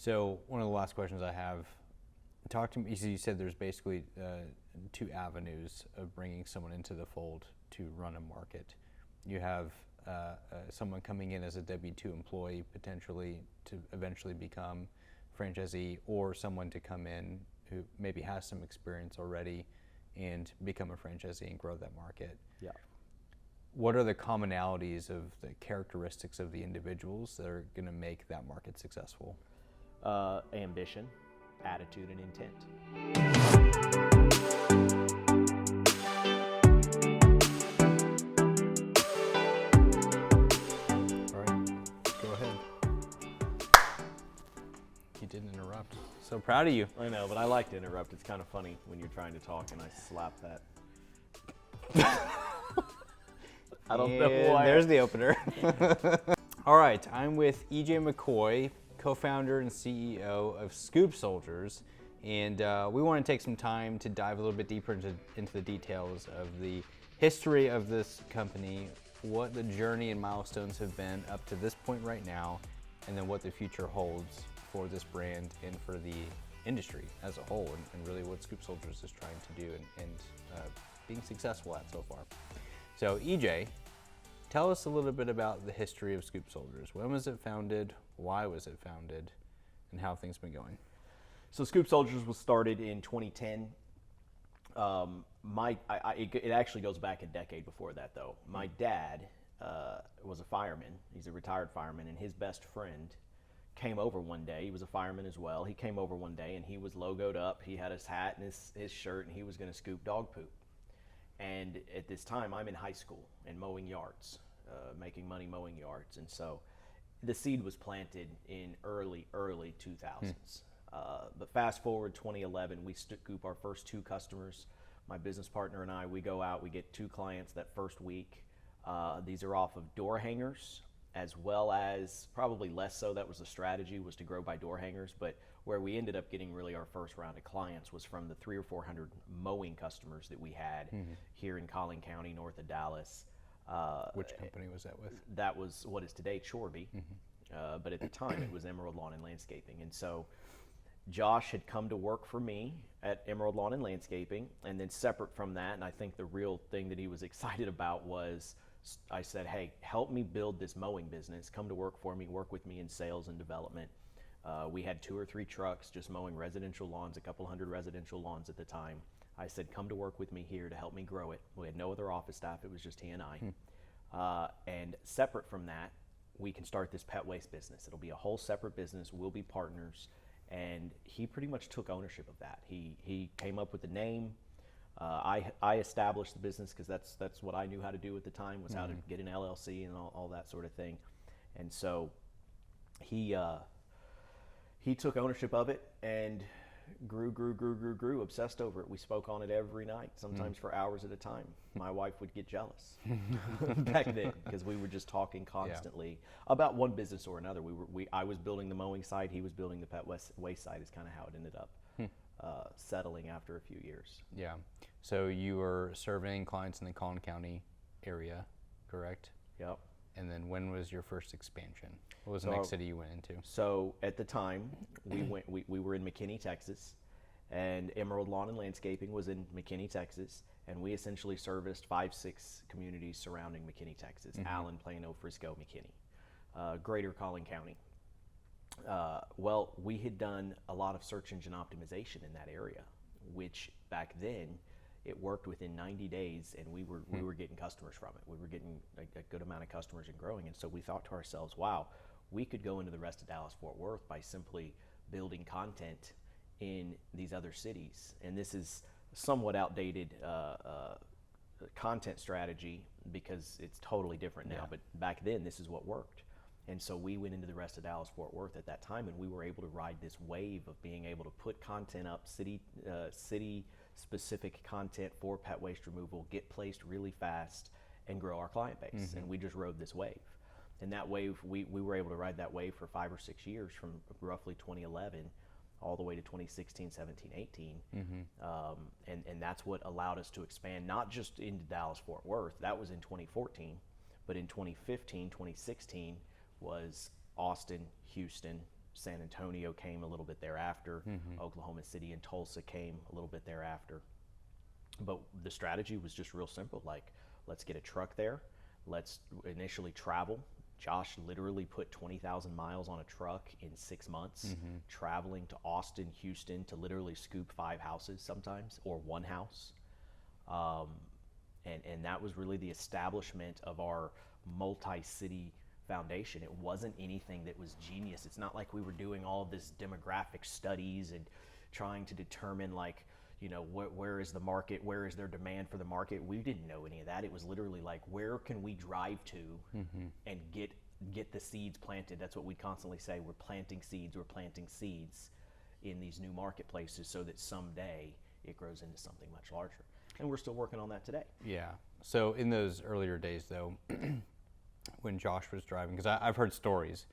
So one of the last questions I have, talk to me. You said there's basically two avenues of bringing someone into the fold to run a market. You have someone coming in as a W-2 employee potentially to eventually become franchisee, or someone to come in who maybe has some experience already and become a franchisee and grow that market. Yeah. What are the commonalities of the characteristics of the individuals that are going to make that market successful? Ambition, attitude, and intent. All right, go ahead. You didn't interrupt. So proud of you. I know, but I like to interrupt. It's kind of funny when you're trying to talk and I slap that. I don't know why. There's the opener. All right, I'm with EJ McCoy, co-founder and CEO of Scoop Soldiers, and we want to take some time to dive a little bit deeper into the details of the history of this company, what the journey and milestones have been up to this point right now, and then what the future holds for this brand and for the industry as a whole, and really what Scoop Soldiers is trying to do and being successful at so far. So EJ, tell us a little bit about the history of Scoop Soldiers. When was it founded? Why was it founded? And how have things been going? So Scoop Soldiers was started in 2010. It actually goes back a decade before that, though. My dad was a fireman. He's a retired fireman, and his best friend came over one day. He was a fireman as well. He came over one day, and he was logoed up. He had his hat and his shirt, and he was going to scoop dog poop. And at this time, I'm in high school and mowing yards, making money mowing yards. And so the seed was planted in early 2000s. But fast forward 2011, we scoop our first 2 customers. My business partner and I, we go out, we get 2 clients that first week. These are off of door hangers, as well as, probably less so, that was the strategy, was to grow by door hangers. But where we ended up getting really our first round of clients was from the 300 or 400 mowing customers that we had here in Collin County, north of Dallas. Which company was that with? That was what is today Chorbie, but at the time it was Emerald Lawn and Landscaping. And so Josh had come to work for me at Emerald Lawn and Landscaping, and then separate from that, and I think the real thing that he was excited about was, I said, hey, help me build this mowing business. Come to work for me, work with me in sales and development. We had 2 or 3 trucks just mowing residential lawns, a couple hundred residential lawns at the time. I said, come to work with me here to help me grow it. We had no other office staff. It was just he and I. And separate from that, we can start this pet waste business. It'll be a whole separate business. We'll be partners. And he pretty much took ownership of that. He came up with the name. I established the business because that's what I knew how to do at the time, was how to get an LLC and all that sort of thing. And so he took ownership of it and grew, obsessed over it. We spoke on it every night, sometimes for hours at a time. My wife would get jealous back then because we were just talking constantly about one business or another. I was building the mowing side, he was building the pet waste side, is kind of how it ended up settling after a few years. Yeah. So you were surveying clients in the Collin County area, correct? Yep. And then when was your first expansion? What was the next city you went into? So at the time, we were in McKinney, Texas, and Emerald Lawn and Landscaping was in McKinney, Texas, and we essentially serviced 5-6 communities surrounding McKinney, Texas: Allen, Plano, Frisco, McKinney, greater Collin County. Well, we had done a lot of search engine optimization in that area, which back then, it worked within 90 days, and we were getting customers from it. We were getting a good amount of customers and growing. And so we thought to ourselves, wow, we could go into the rest of Dallas-Fort Worth by simply building content in these other cities. And this is somewhat outdated content strategy because it's totally different now. But back then, this is what worked. And so we went into the rest of Dallas-Fort Worth at that time, and we were able to ride this wave of being able to put content up, city-specific content for pet waste removal, get placed really fast, and grow our client base. And we just rode this wave. And that wave, we were able to ride that wave for 5 or 6 years, from roughly 2011 all the way to 2016, 17, 18. And that's what allowed us to expand, not just into Dallas-Fort Worth. That was in 2014. But in 2015, 2016 was Austin, Houston, San Antonio came a little bit thereafter. Oklahoma City and Tulsa came a little bit thereafter. But the strategy was just real simple. Like, let's get a truck there. Let's initially travel. Josh literally put 20,000 miles on a truck in 6 months, traveling to Austin, Houston to literally scoop 5 houses sometimes, or 1 house. And that was really the establishment of our multi-city foundation. It wasn't anything that was genius. It's not like we were doing all of this demographic studies and trying to determine, like, you know, where is the market, where is their demand for the market. We didn't know any of that. It was literally like, where can we drive to and get the seeds planted. That's what we constantly say. We're planting seeds in these new marketplaces so that someday it grows into something much larger. And we're still working on that today. Yeah. So in those earlier days, though, when Josh was driving, because I've heard stories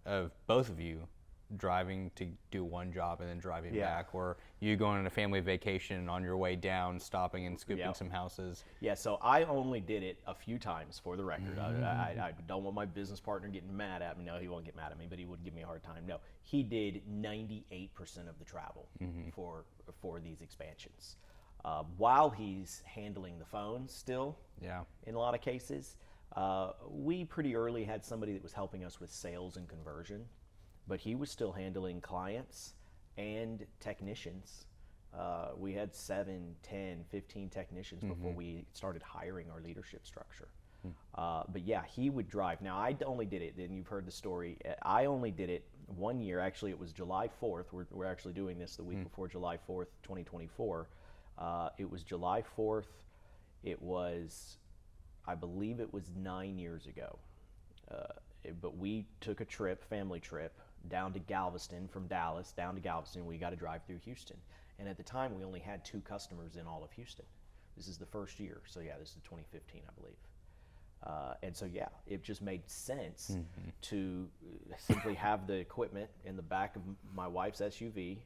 of both of you driving to do one job and then driving back, or you going on a family vacation and on your way down, stopping and scooping some houses. Yeah, so I only did it a few times, for the record. I don't want my business partner getting mad at me. No, he won't get mad at me, but he would give me a hard time. No, he did 98% of the travel for these expansions. While he's handling the phones still, in a lot of cases, we pretty early had somebody that was helping us with sales and conversion, but he was still handling clients and technicians. We had 7, 10, 15 technicians before we started hiring our leadership structure. But yeah, he would drive. Now, I only did it, and you've heard the story, I only did it 1 year. Actually, it was July 4th. We're actually doing this the week before July 4th, 2024. It was July 4th. It was, I believe it was 9 years ago. But we took a trip, family trip, down to Galveston, from Dallas down to Galveston. We got to drive through Houston. And at the time, we only had 2 customers in all of Houston. This is the first year. So yeah, this is 2015, I believe. And so yeah, it just made sense to simply have the equipment in the back of my wife's SUV.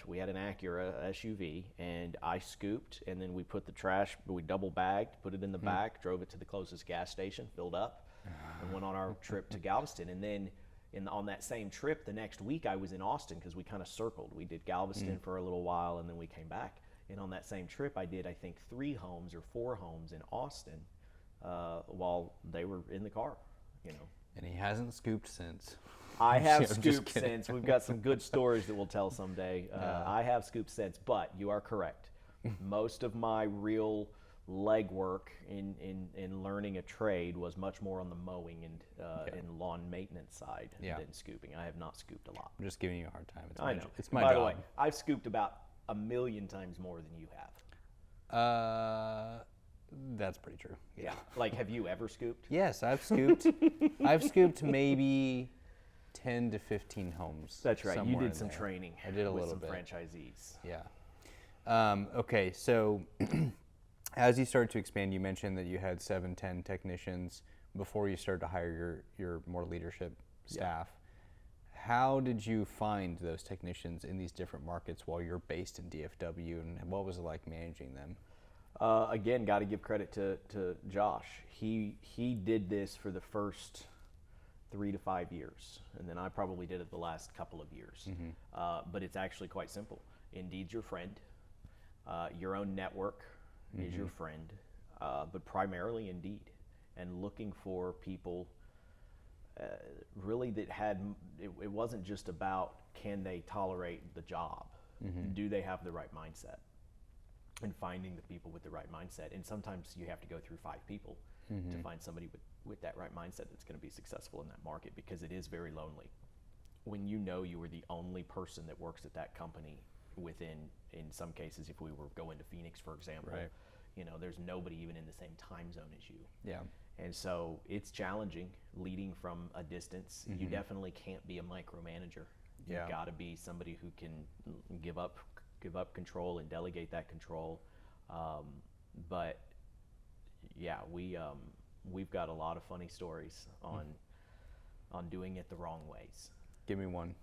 We had an Acura SUV, and I scooped, and then we put the trash, we double bagged, put it in the back, drove it to the closest gas station, filled up, and went on our trip to Galveston. And then on that same trip, the next week, I was in Austin, because we kind of circled. We did Galveston for a little while, and then we came back. And on that same trip, I did, I think, 3 homes or 4 homes in Austin while they were in the car, you know. And he hasn't scooped since. I have scooped since. We've got some good stories that we'll tell someday. I have scooped since, but you are correct. Most of my real legwork in learning a trade was much more on the mowing and lawn maintenance side than scooping. I have not scooped a lot. I'm just giving you a hard time. I know. It's my By job. the way, I've scooped about 1,000,000 times more than you have. That's pretty true. Yeah. Like, have you ever scooped? Yes, I've scooped. I've scooped maybe 10 to 15 homes. That's right. You did some there. training. I did a with little some bit. franchisees. Yeah. Okay, so as you started to expand, you mentioned that you had 7, 10 technicians before you started to hire your more leadership staff. How did you find those technicians in these different markets while you're based in DFW, and what was it like managing them? Again, got to give credit to Josh. He did this for the first 3 to 5 years, and then I probably did it the last couple of years. But it's actually quite simple. Indeed's your friend. Your own network is your friend, but primarily Indeed. And looking for people really that had, it wasn't just about can they tolerate the job, do they have the right mindset? And finding the people with the right mindset. And sometimes you have to go through 5 people to find somebody with that right mindset that's going to be successful in that market, because it is very lonely. When you know you were the only person that works at that company within, in some cases, if we were going to Phoenix, for example, you know, there's nobody even in the same time zone as you. Yeah. And so it's challenging leading from a distance. You definitely can't be a micromanager. You've got to be somebody who can give up control and delegate that control. But yeah, we've got a lot of funny stories on doing it the wrong ways. Give me one.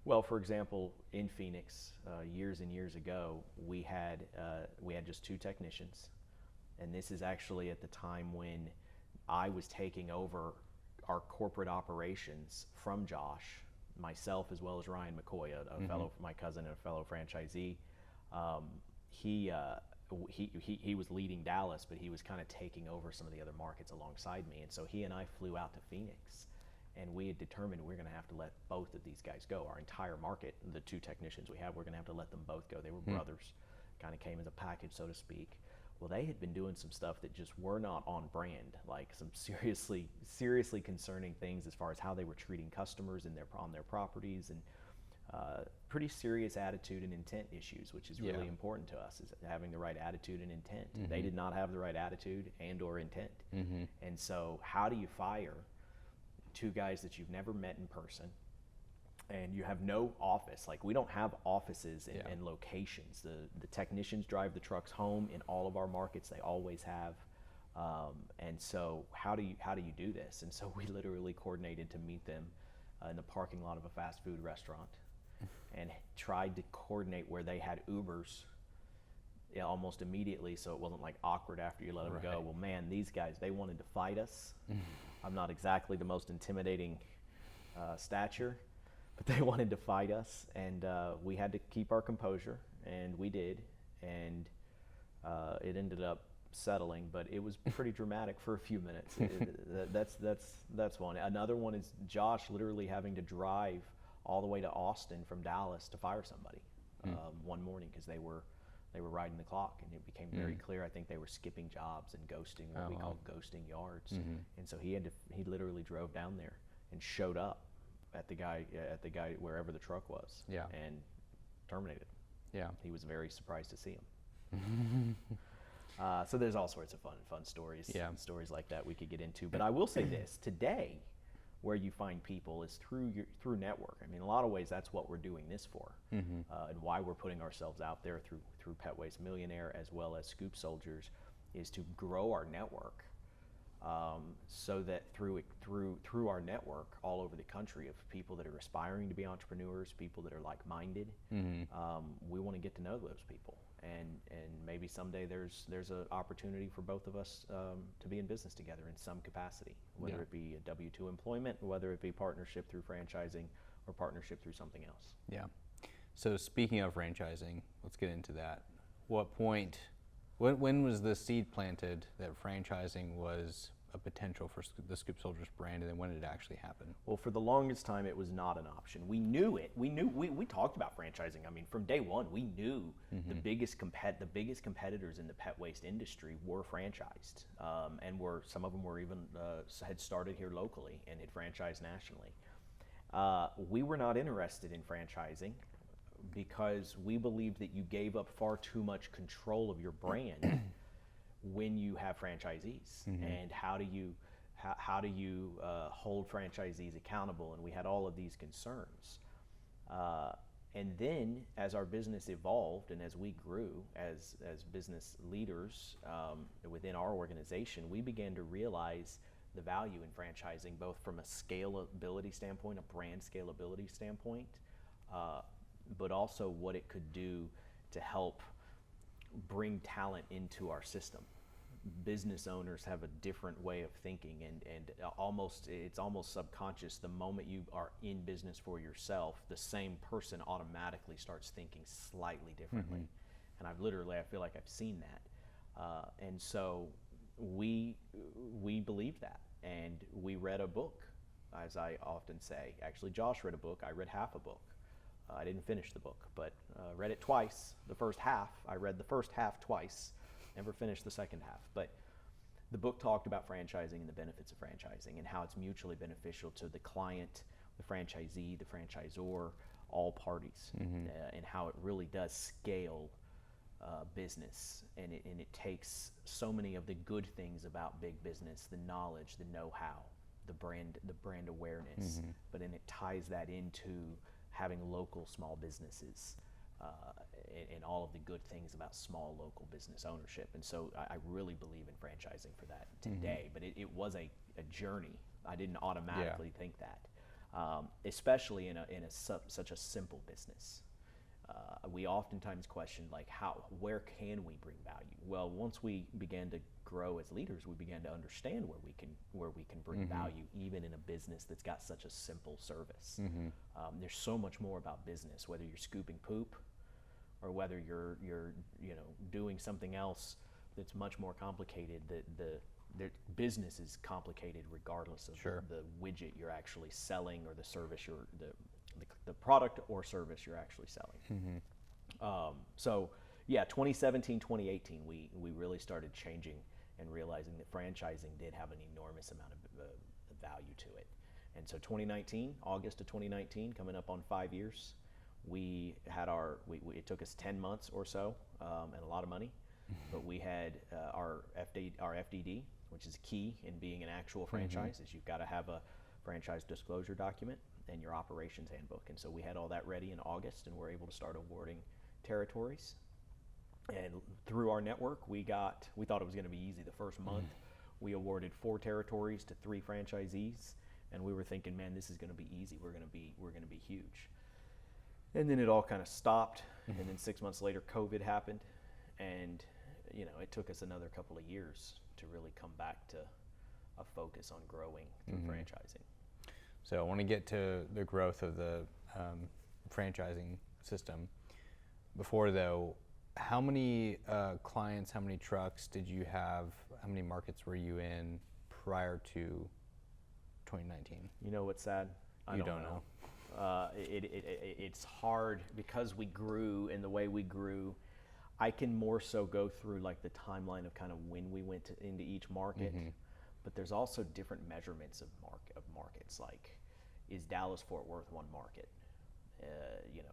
Well, for example, in Phoenix, years and years ago, we had just 2 technicians, and this is actually at the time when I was taking over our corporate operations from Josh myself as well as Ryan McCoy, a fellow, my cousin and a fellow franchisee. He was leading Dallas, but he was kind of taking over some of the other markets alongside me. And so he and I flew out to Phoenix, and we had determined we're going to have to let both of these guys go. Our entire market, the 2 technicians we have, we're going to have to let them both go. They were brothers, kind of came as a package, so to speak. Well, they had been doing some stuff that just were not on brand, like some seriously concerning things as far as how they were treating customers on their properties, and pretty serious attitude and intent issues, which is really important to us, is having the right attitude and intent. They did not have the right attitude and or intent. And so how do you fire 2 guys that you've never met in person, and you have no office? Like, we don't have offices and locations. The technicians drive the trucks home in all of our markets. They always have. And so how do you do this? And so we literally coordinated to meet them in the parking lot of a fast food restaurant, and tried to coordinate where they had Ubers almost immediately, so it wasn't like awkward after you let them go. Well, man, these guys, they wanted to fight us. I'm not exactly the most intimidating stature, but they wanted to fight us, and we had to keep our composure, and we did, and it ended up settling, but it was pretty dramatic for a few minutes. That's one. Another one is Josh literally having to drive all the way to Austin from Dallas to fire somebody one morning, because they were riding the clock, and it became very clear. I think they were skipping jobs and ghosting, what we call ghosting yards. And so he literally drove down there and showed up at the guy wherever the truck was, and terminated. He was very surprised to see him. So there's all sorts of fun stories, stories like that we could get into. But I will say this: today, where you find people is through network. I mean, in a lot of ways, that's what we're doing this for, and why we're putting ourselves out there through Pet Waste Millionaire as well as Scoop Soldiers, is to grow our network, so that through our network all over the country of people that are aspiring to be entrepreneurs, people that are like-minded, we want to get to know those people. And maybe someday there's an opportunity for both of us to be in business together in some capacity, whether it be a W-2 employment, whether it be partnership through franchising, or partnership through something else. Yeah. So speaking of franchising, let's get into that. What point, when was the seed planted that franchising was a potential for the Scoop Soldiers brand, and then when did it actually happen? Well, for the longest time, it was not an option. We knew it. We talked about franchising. I mean, from day one, we knew the biggest competitors in the pet waste industry were franchised, and some of them were even had started here locally and had franchised nationally. We were not interested in franchising because we believed that you gave up far too much control of your brand when you have franchisees. And how do you hold franchisees accountable? And we had all of these concerns. And then as our business evolved and as we grew as business leaders within our organization, we began to realize the value in franchising, both from a scalability standpoint, a brand scalability standpoint, but also what it could do to help bring talent into our system. Business owners have a different way of thinking, and it's almost subconscious. The moment you are in business for yourself, the same person automatically starts thinking slightly differently. And I feel like I've seen that. And so we believed that, and we read a book, as I often say. Actually, Josh read a book. I read half a book. I didn't finish the book, but read it twice. The first half, I read the first half twice. Never finished the second half. But the book talked about franchising and the benefits of franchising, and how it's mutually beneficial to the client, the franchisee, the franchisor, all parties, and how it really does scale business. And it takes so many of the good things about big business, the knowledge, the know-how, the brand awareness, but then it ties that into having local small businesses, and all of the good things about small local business ownership. And so I really believe in franchising for that today, but it was a journey. I didn't automatically think that, especially in such a simple business. we oftentimes question like where can we bring value? Well, once we began to grow as leaders, we began to understand where we can bring value, even in a business that's got such a simple service. There's so much more about business, whether you're scooping poop or whether you're doing something else that's much more complicated. The business is complicated regardless of the widget you're actually selling or the service the product or service you're actually selling. So yeah, 2017, 2018, we really started changing and realizing that franchising did have an enormous amount of value to it. And so 2019, August of 2019, coming up on 5 years, we had it took us 10 months or so and a lot of money, but we had our FDD, which is key in being an actual franchise, is you've got to have a franchise disclosure document and your operations handbook. And so we had all that ready in August, and we're able to start awarding territories. And through our network, we thought it was going to be easy. The first month, we awarded 4 territories to 3 franchisees, and we were thinking, man, this is going to be easy. We're going to be huge. And then it all kind of stopped, and then 6 months later, COVID happened, and it took us another couple of years to really come back to a focus on growing through franchising. So I want to get to the growth of the franchising system. Before though, how many clients, how many trucks did you have? How many markets were you in prior to 2019? You know what's sad? I don't know. It's hard because we grew in the way we grew. I can more so go through like the timeline of kind of when we went into each market, but there's also different measurements of markets. Like, is Dallas-Fort Worth one market?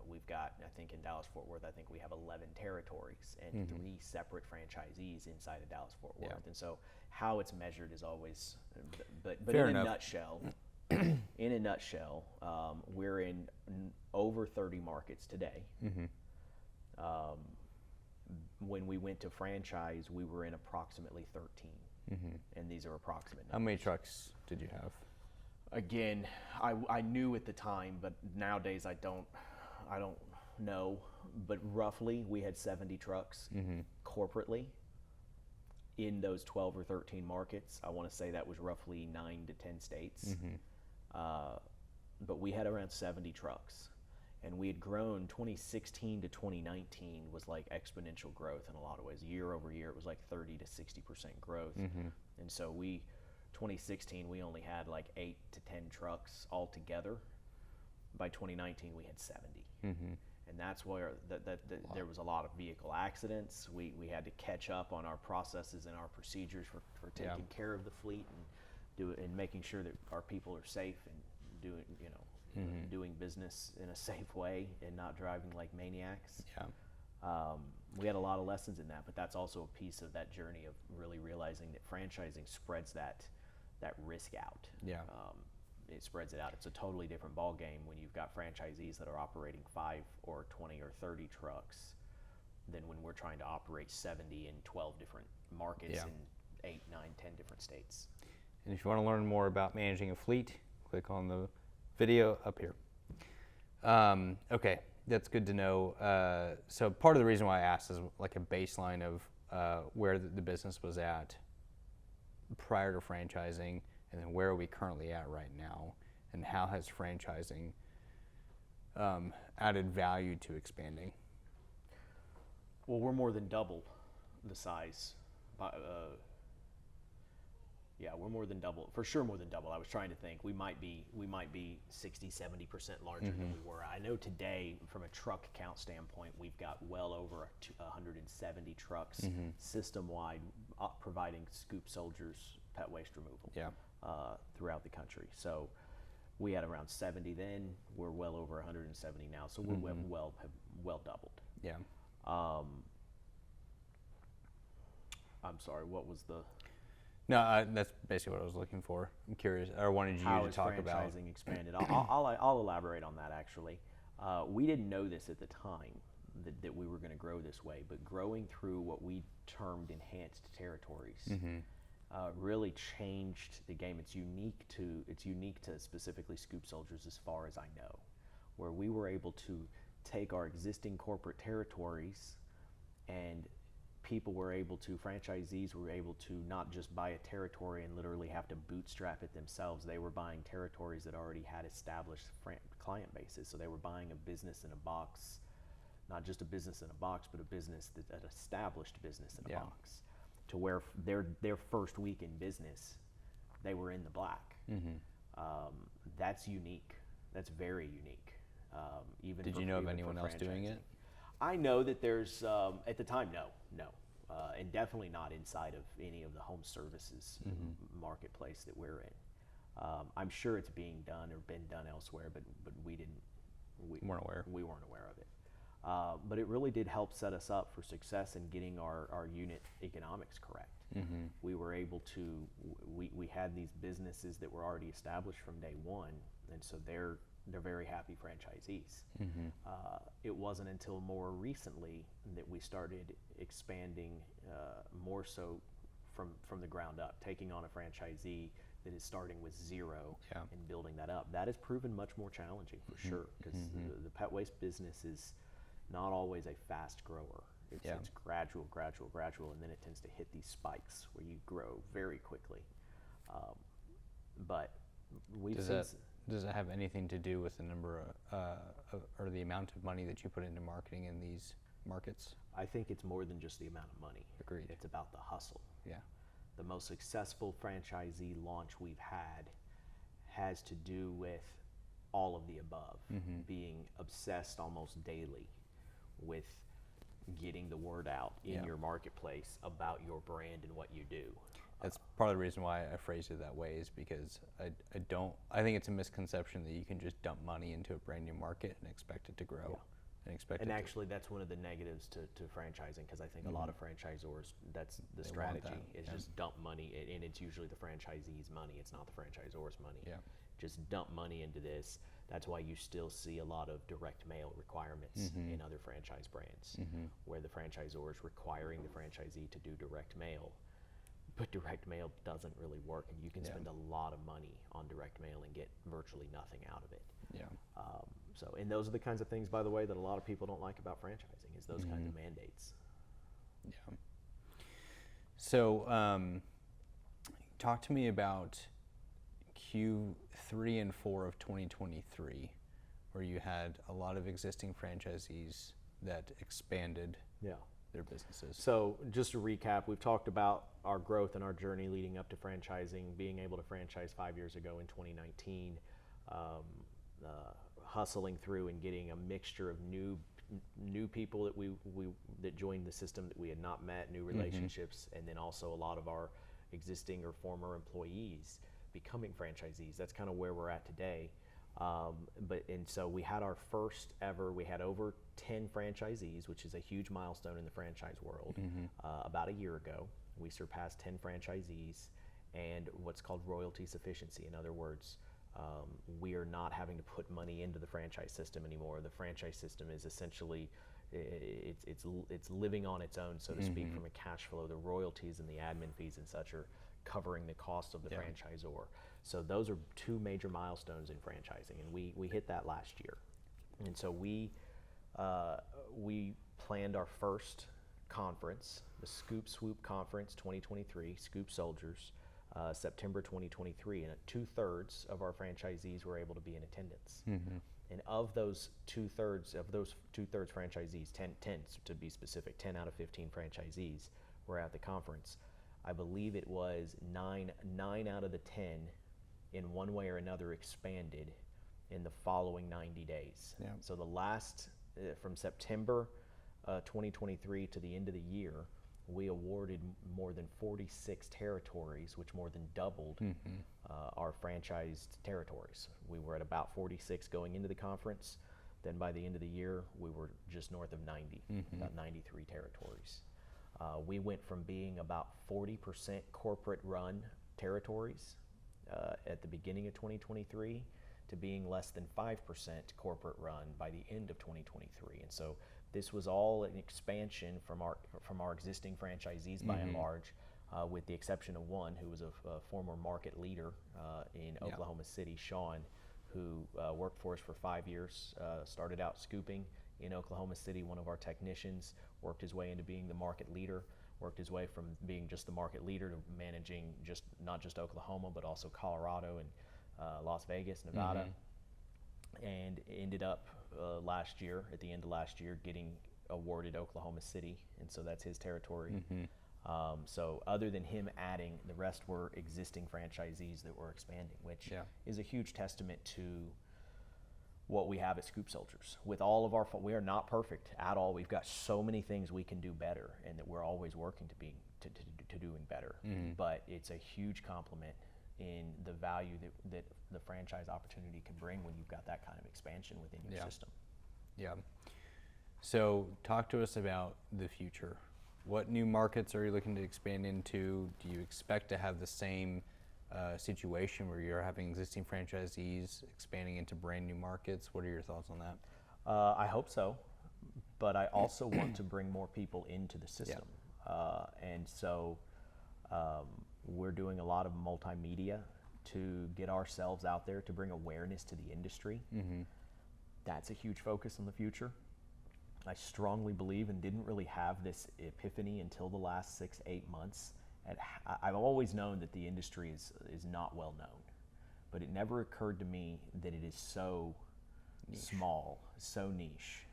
We've got, I think in Dallas-Fort Worth, I think we have 11 territories and 3 separate franchisees inside of Dallas-Fort Worth. And so how it's measured is always, but Fair in enough. a nutshell, we're in over 30 markets today. When we went to franchise, we were in approximately 13, and these are approximate numbers. How many trucks did you have? Again, I knew at the time, but nowadays I don't know. But roughly, we had 70 trucks corporately in those 12 or 13 markets. I want to say that was roughly 9 to 10 states. But we had around 70 trucks. And we had grown 2016 to 2019 was like exponential growth in a lot of ways. Year over year, it was like 30 to 60% growth. And so 2016, we only had like 8 to 10 trucks altogether. By 2019, we had 70. And that's where there was a lot of vehicle accidents. We had to catch up on our processes and our procedures for taking care of the fleet and making sure that our people are safe and doing business in a safe way and not driving like maniacs. We had a lot of lessons in that, but that's also a piece of that journey of really realizing that franchising spreads that risk out. It spreads it out. It's a totally different ball game when you've got franchisees that are operating 5 or 20 or 30 trucks than when we're trying to operate 70 in 12 different markets in 8, 9, 10 different states. And if you want to learn more about managing a fleet, click on the video up here. Okay, that's good to know. So part of the reason why I asked is like a baseline of where the business was at prior to franchising, and then where are we currently at right now, and how has franchising added value to expanding? Well, we're more than double the size. We're more than double, for sure more than double. I was trying to think. We might be 60, 70% larger than we were. I know today, from a truck count standpoint, we've got well over 170 trucks system-wide providing Scoop Soldiers pet waste removal throughout the country. So we had around 70 then. We're well over 170 now. So we're have well doubled. I'm sorry, what was the... No, that's basically what I was looking for. I'm curious, or wanted you to talk about. How is franchising expanded? I'll elaborate on that, actually. We didn't know this at the time, that we were going to grow this way, but growing through what we termed enhanced territories really changed the game. It's unique to specifically Scoop Soldiers as far as I know, where we were able to take our existing corporate territories, and franchisees were able to not just buy a territory and literally have to bootstrap it themselves. They were buying territories that already had established client bases. So they were buying a business in a box, not just a business in a box, but a business an established business in a box, to where their first week in business, they were in the black. That's unique. That's very unique. Even did you know of anyone else doing it? I know that there's, at the time, no. And definitely not inside of any of the home services marketplace that we're in. I'm sure it's being done or been done elsewhere, but we weren't aware. We weren't aware of it. But it really did help set us up for success in getting our unit economics correct. We were able to, we had these businesses that were already established from day one, and so they're very happy franchisees. It wasn't until more recently that we started expanding more so from the ground up, taking on a franchisee that is starting with zero and building that up. That has proven much more challenging for sure, because the pet waste business is not always a fast grower. It's gradual, and then it tends to hit these spikes where you grow very quickly. But we've Does it have anything to do with the number or the amount of money that you put into marketing in these markets? I think it's more than just the amount of money. Agreed. It's about the hustle. Yeah. The most successful franchisee launch we've had has to do with all of the above, being obsessed almost daily with getting the word out in your marketplace about your brand and what you do. That's part of the reason why I phrased it that way, is because I think it's a misconception that you can just dump money into a brand new market and expect it to grow. And actually, that's one of the negatives to franchising, because I think a lot of franchisors, that's the strategy, is just dump money, and it's usually the franchisee's money. It's not the franchisor's money. Just dump money into this. That's why you still see a lot of direct mail requirements in other franchise brands, where the franchisor is requiring the franchisee to do direct mail. But direct mail doesn't really work, and you can spend a lot of money on direct mail and get virtually nothing out of it. And those are the kinds of things, by the way, that a lot of people don't like about franchising, is those kinds of mandates. So talk to me about Q3 and 4 of 2023, where you had a lot of existing franchisees that expanded their businesses. So just to recap, we've talked about our growth and our journey leading up to franchising, being able to franchise 5 years ago in 2019, hustling through and getting a mixture of new people that joined the system that we had not met, new relationships, and then also a lot of our existing or former employees becoming franchisees. That's kind of where we're at today. And so we had our first ever, we had over 10 franchisees, which is a huge milestone in the franchise world. About a year ago, we surpassed 10 franchisees and what's called royalty sufficiency. In other words, we are not having to put money into the franchise system anymore. The franchise system is essentially, it's living on its own, so to speak, from a cash flow. The royalties and the admin fees and such are covering the cost of the franchisor. So those are two major milestones in franchising, and we hit that last year. And so we planned our first conference, the Scoop Swoop Conference 2023, Scoop Soldiers, September 2023, and 2/3 of our franchisees were able to be in attendance. And of those two-thirds franchisees, 10 to be specific, 10 out of 15 franchisees were at the conference. I believe it was nine out of the 10 in one way or another expanded in the following 90 days. So the last, from September 2023 to the end of the year, we awarded more than 46 territories, which more than doubled our franchised territories. We were at about 46 going into the conference. Then by the end of the year, we were just north of 90, about 93 territories. We went from being about 40% corporate run territories at the beginning of 2023 to being less than 5% corporate run by the end of 2023. And so this was all an expansion from our existing franchisees by and large, with the exception of one who was a former market leader in Oklahoma City, Sean, who worked for us for 5 years, started out scooping, in Oklahoma City. One of our technicians worked his way into being the market leader, worked his way from being just the market leader to managing not just Oklahoma, but also Colorado and Las Vegas, Nevada, and ended up at the end of last year, getting awarded Oklahoma City, and so that's his territory. So other than him adding, the rest were existing franchisees that were expanding, which is a huge testament to what we have at Scoop Soldiers. With all of we are not perfect at all. We've got so many things we can do better, and that we're always working to doing better. But it's a huge compliment in the value that the franchise opportunity can bring when you've got that kind of expansion within your system. Yeah. So talk to us about the future. What new markets are you looking to expand into? Do you expect to have the same situation where you're having existing franchisees expanding into brand new markets? What are your thoughts on that? I hope so, but I also want to bring more people into the system. And so we're doing a lot of multimedia to get ourselves out there, to bring awareness to the industry. That's a huge focus in the future. I strongly believe, and didn't really have this epiphany until the last 6-8 months. I've always known that the industry is not well known, but it never occurred to me that it is so small, so niche,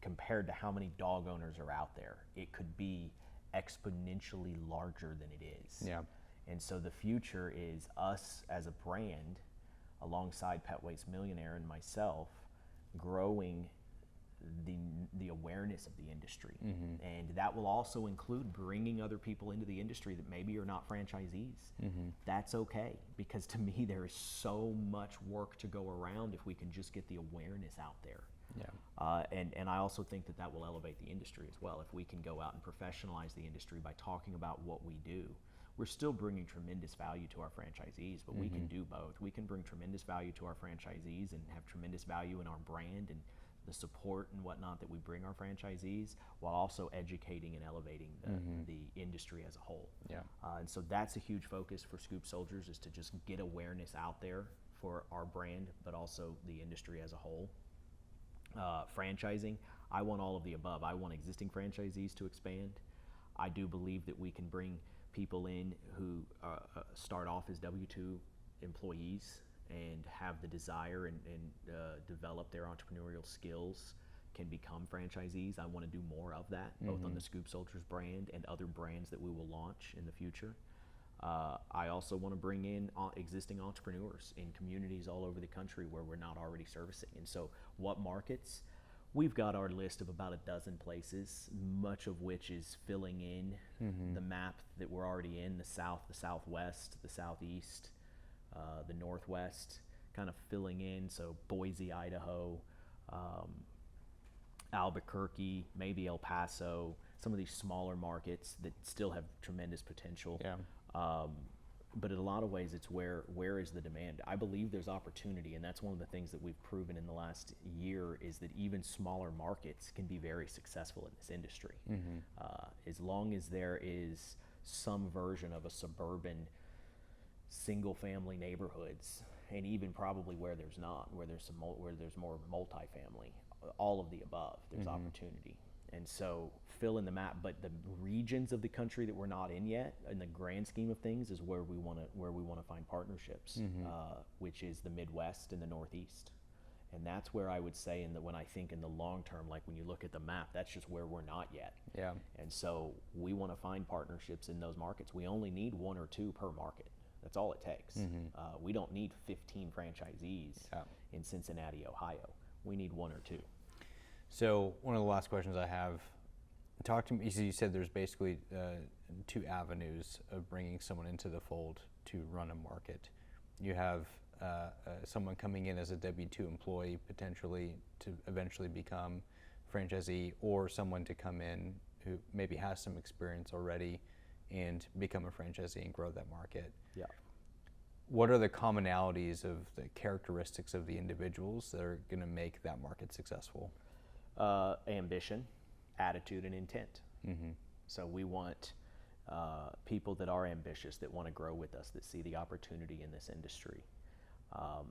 compared to how many dog owners are out there. It could be exponentially larger than it is. Yeah. And so the future is us as a brand, alongside Pet Waste Millionaire and myself, growing the awareness of the industry. And that will also include bringing other people into the industry that maybe are not franchisees. That's okay, because to me there is so much work to go around if we can just get the awareness out there. And I also think that will elevate the industry as well. If we can go out and professionalize the industry by talking about what we do, we're still bringing tremendous value to our franchisees, but we can do both. We can bring tremendous value to our franchisees and have tremendous value in our brand and the support and whatnot that we bring our franchisees, while also educating and elevating the industry as a whole. And so that's a huge focus for Scoop Soldiers, is to just get awareness out there for our brand, but also the industry as a whole. Franchising, I want all of the above. I want existing franchisees to expand. I do believe that we can bring people in who start off as W-2 employees and have the desire and develop their entrepreneurial skills, can become franchisees. I want to do more of that, both on the Scoop Soldiers brand and other brands that we will launch in the future. I also want to bring in existing entrepreneurs in communities all over the country where we're not already servicing. And so what markets? We've got our list of about a dozen places, much of which is filling in the map that we're already in: the South, the Southwest, the Southeast, the Northwest, kind of filling in. So Boise, Idaho, Albuquerque, maybe El Paso, some of these smaller markets that still have tremendous potential. But in a lot of ways, it's where is the demand? I believe there's opportunity, and that's one of the things that we've proven in the last year, is that even smaller markets can be very successful in this industry. As long as there is some version of a suburban single-family neighborhoods, and even probably where there's not, where there's more multifamily, all of the above, there's opportunity. And so fill in the map, but the regions of the country that we're not in yet, in the grand scheme of things, is where we want to find partnerships, which is the Midwest and the Northeast. And that's where I would say, when I think in the long term, like when you look at the map, that's just where we're not yet. And so we want to find partnerships in those markets. We only need 1 or 2 per market. That's all it takes. We don't need 15 franchisees in Cincinnati, Ohio. We need 1 or 2. So one of the last questions I have, talk to me. You said there's basically 2 avenues of bringing someone into the fold to run a market. You have someone coming in as a W-2 employee, potentially to eventually become franchisee, or someone to come in who maybe has some experience already and become a franchisee and grow that market. What are the commonalities of the characteristics of the individuals that are going to make that market successful? Ambition, attitude, and intent. So we want people that are ambitious, that want to grow with us, that see the opportunity in this industry.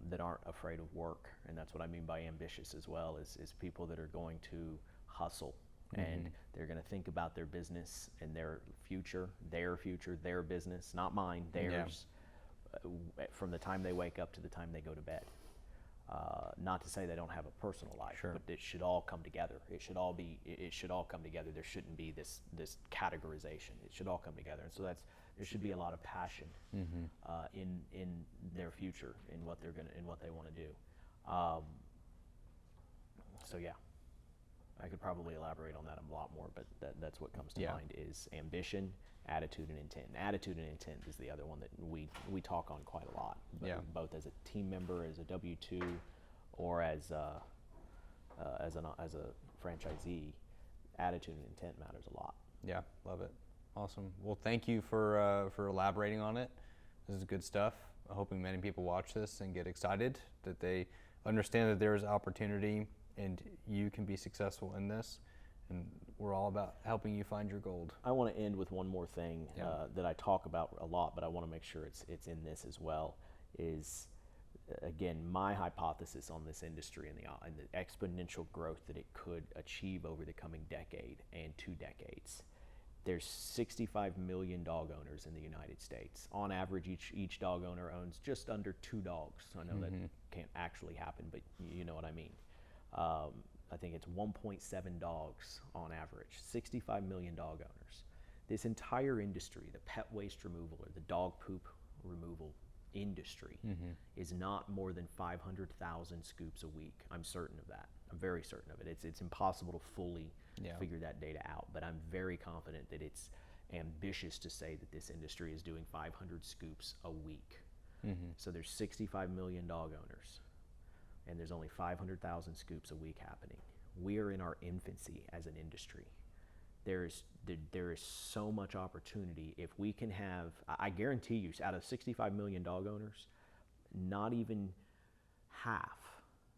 that aren't afraid of work. And that's what I mean by ambitious as well, is people that are going to hustle. And they're going to think about their business and their future, their business, not mine, theirs, from the time they wake up to the time they go to bed. Not to say they don't have a personal life, but it should all come together. It should all come together. There shouldn't be this categorization. It should all come together. And so there should be a lot of passion in their future, in what they want to do. So yeah, I could probably elaborate on that a lot more, but that's what comes to mind is ambition, attitude, and intent. And attitude and intent is the other one that we talk on quite a lot, both as a team member, as a W-2, or as a franchisee. Attitude and intent matters a lot. Yeah, love it. Awesome. Well, thank you for elaborating on it. This is good stuff. I'm hoping many people watch this and get excited, that they understand that there is opportunity and you can be successful in this, and we're all about helping you find your gold. I want to end with one more thing that I talk about a lot, but I want to make sure it's in this as well, is, again, my hypothesis on this industry and the exponential growth that it could achieve over the coming decade and 2 decades. There's 65 million dog owners in the United States. On average, each dog owner owns just under 2 dogs. I know that can't actually happen, but you know what I mean. I think it's 1.7 dogs on average, 65 million dog owners. This entire industry, the pet waste removal or the dog poop removal industry, is not more than 500,000 scoops a week. I'm certain of that. I'm very certain of it. It's impossible to fully figure that data out, but I'm very confident that it's ambitious to say that this industry is doing 500 scoops a week. So there's 65 million dog owners, and there's only 500,000 scoops a week happening. We are in our infancy as an industry. There is so much opportunity. If we can have, I guarantee you, out of 65 million dog owners, not even half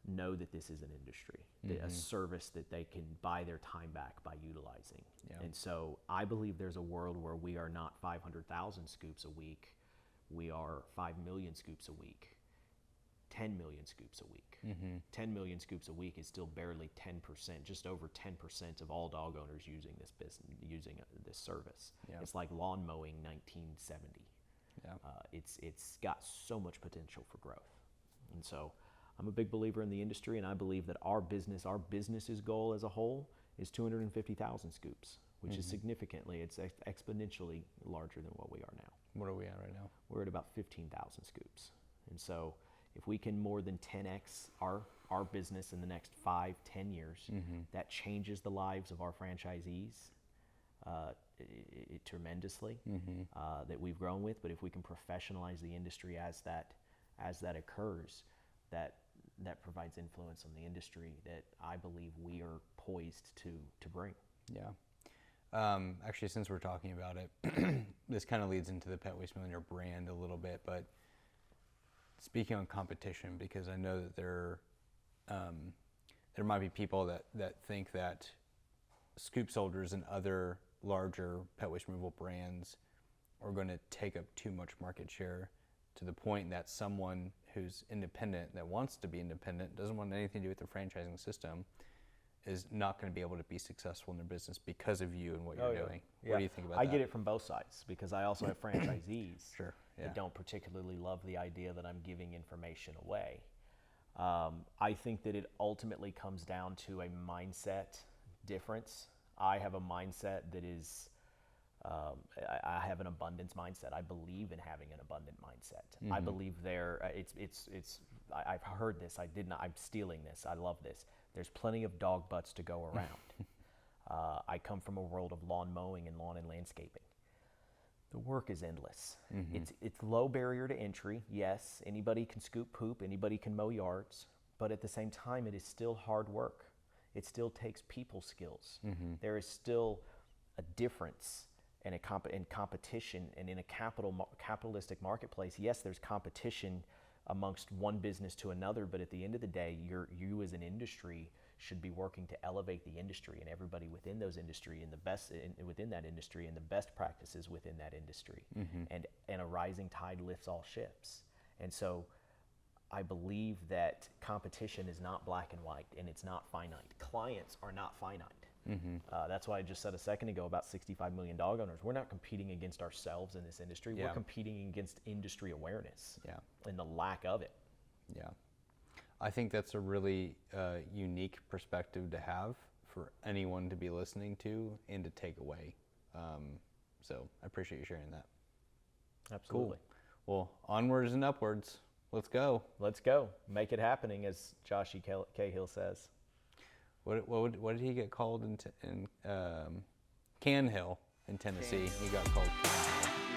know that this is an industry, a service that they can buy their time back by utilizing. And so I believe there's a world where we are not 500,000 scoops a week, we are 5 million scoops a week, 10 million scoops a week. 10 million scoops a week is still barely 10%, just over 10% of all dog owners using this business, this service. It's like lawn mowing 1970. It's got so much potential for growth. And so I'm a big believer in the industry, and I believe that our business's goal as a whole is 250,000 scoops, which is significantly, it's exponentially larger than what we are now. What are we at right now? We're at about 15,000 scoops. And so if we can more than 10x our business in the next 5-10 years, that changes the lives of our franchisees tremendously, that we've grown with. But if we can professionalize the industry as that occurs, that provides influence on the industry that I believe we are poised to bring. Actually, since we're talking about it, this kind of leads into the Pet Waste Millionaire brand a little bit, but speaking on competition, because I know that there might be people that think that Scoop Soldiers and other larger pet waste removal brands are going to take up too much market share, to the point that someone who's independent, that wants to be independent, doesn't want anything to do with the franchising system, is not going to be able to be successful in their business because of you and what you're doing. What do you think about that? I get it from both sides, because I also have franchisees that don't particularly love the idea that I'm giving information away. I think that it ultimately comes down to a mindset difference. I have a mindset that is, I have an abundance mindset. I believe in having an abundant mindset. I believe I've heard this. I'm stealing this. I love this. There's plenty of dog butts to go around. I come from a world of lawn mowing and lawn and landscaping. The work is endless. It's low barrier to entry. Yes, anybody can scoop poop, anybody can mow yards, but at the same time, it is still hard work. It still takes people skills. There is still a difference in competition, and in a capitalistic marketplace. Yes, there's competition amongst one business to another, but at the end of the day, you as an industry should be working to elevate the industry and everybody within those industry and the best within that industry and the best practices within that industry. And a rising tide lifts all ships. And so I believe that competition is not black and white, and it's not finite. Clients are not finite. That's why I just said a second ago about 65 million dog owners. We're not competing against ourselves in this industry. Yeah. We're competing against industry awareness and the lack of it. Yeah. I think that's a really unique perspective to have for anyone to be listening to and to take away. So I appreciate you sharing that. Absolutely. Cool. Well, onwards and upwards. Let's go. Let's go. Make it happening, as Josh E. Cahill says. What did he get called in Can Hill in Tennessee? He got called Can Hill.